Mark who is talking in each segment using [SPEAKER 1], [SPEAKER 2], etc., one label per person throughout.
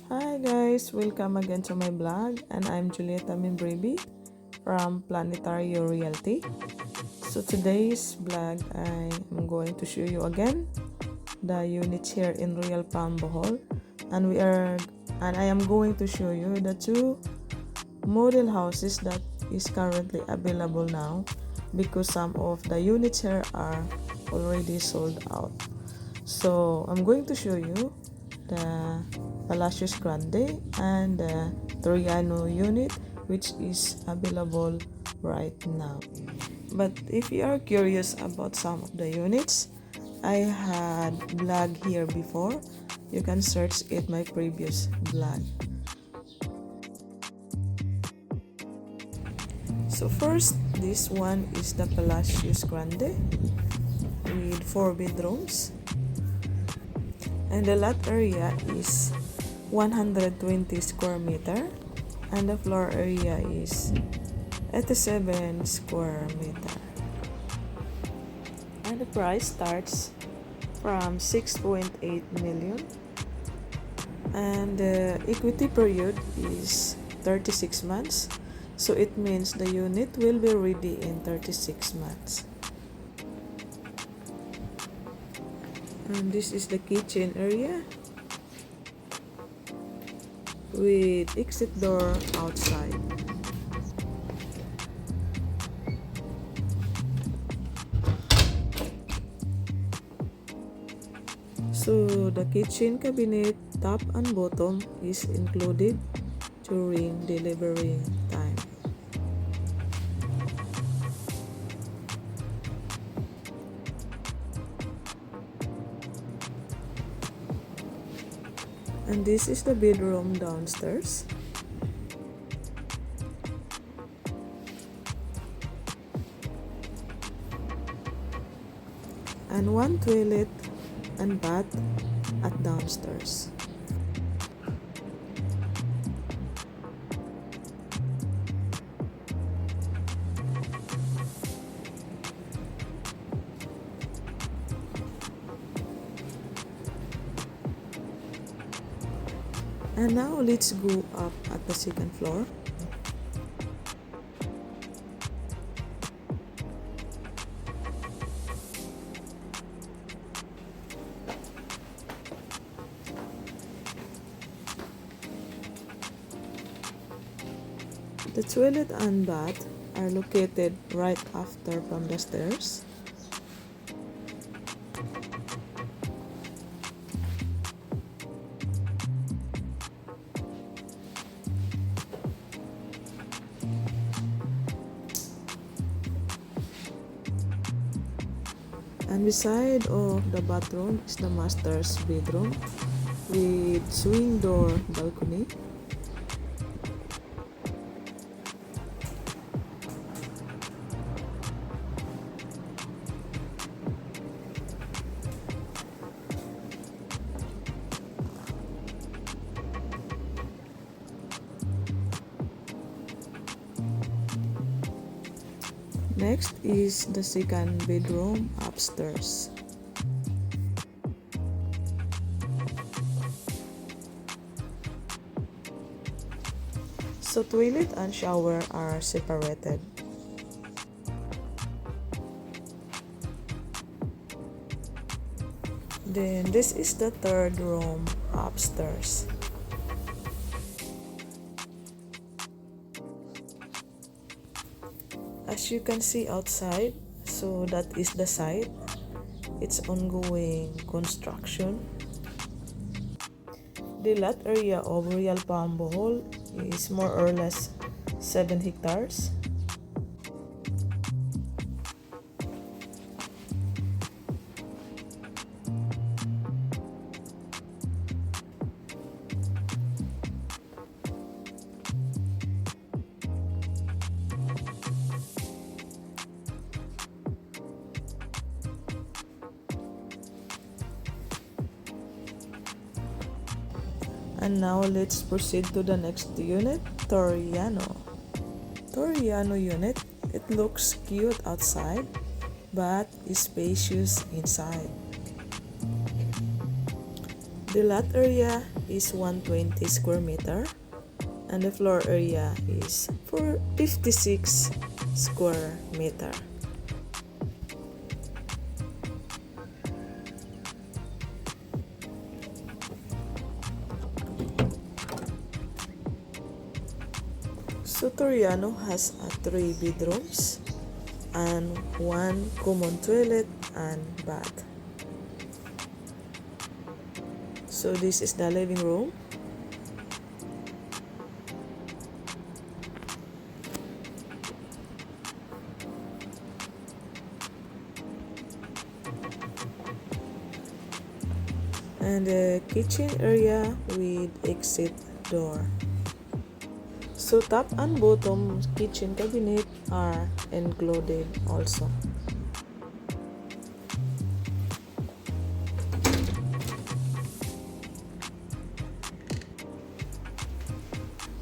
[SPEAKER 1] Hi guys, welcome again to my blog, and I'm Julieta Mimbribi from Planetario Realty. So today's blog, I am going to show you again the units here in Royal Palm Bohol, and I am going to show you the two model houses that is currently available now because some of the units here are already sold out. So I'm going to show you the Palacios Grande and the Turriano unit, which is available right now. But if you are curious about some of the units, I had blog here before. You can search it my previous blog. So first, this one is the Palacios Grande with 4 bedrooms, and the lot area is 120 square meter, and the floor area is 87 square meter, and the price starts from 6.8 million, and the equity period is 36 months, so it means the unit will be ready in 36 months. And this is the kitchen area with exit door outside. So the kitchen cabinet top and bottom is included during delivery time. And this is the bedroom downstairs. And one toilet and bath at downstairs. And now let's go up at the second floor. The toilet and bath are located right after from the stairs. And beside of the bathroom is the master's bedroom with swing door balcony. Next is the second bedroom upstairs. So toilet and shower are separated. Then this is the third room upstairs. As you can see outside, so that is the site. It's ongoing construction. The lot area of Royal Palm Bohol is more or less 7 hectares. And now let's proceed to the next unit, Turriano. Turriano unit, it looks cute outside, but is spacious inside. The lot area is 120 square meter and the floor area is 56 square meter. So Turriano has 3 bedrooms and 1 common toilet and bath. So this is the living room. And the kitchen area with exit door. So top and bottom kitchen cabinet are included also.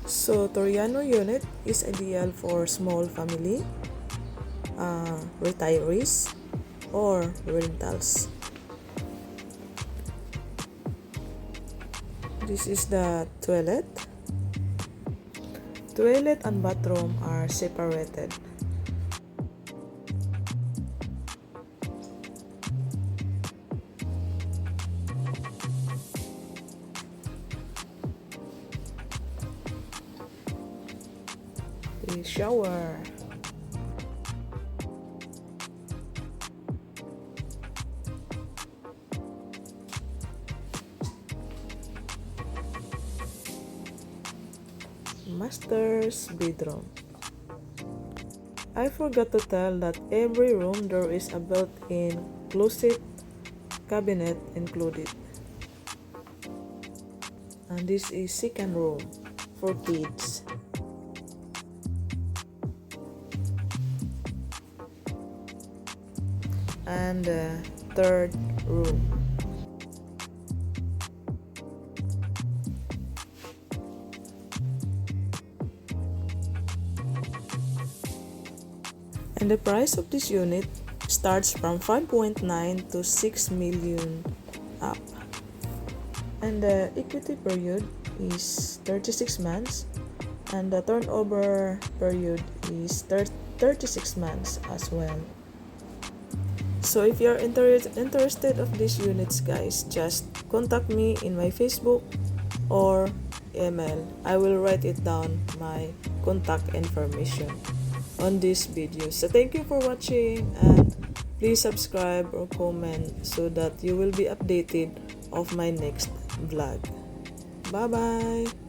[SPEAKER 1] So Turriano unit is ideal for small family, retirees, or rentals. This is the toilet. Toilet and bathroom are separated. The shower. Master's bedroom. I forgot to tell that every room there is a built-in closet cabinet included. And this is second room for kids. And the third room. And the price of this unit starts from 5.9 to 6 million up. And the equity period is 36 months and the turnover period is 36 months as well. So if you're interested of these units, guys, just contact me in my Facebook or email. I will write it down my contact information on this video. So thank you for watching and please subscribe or comment so that you will be updated of my next vlog. Bye bye.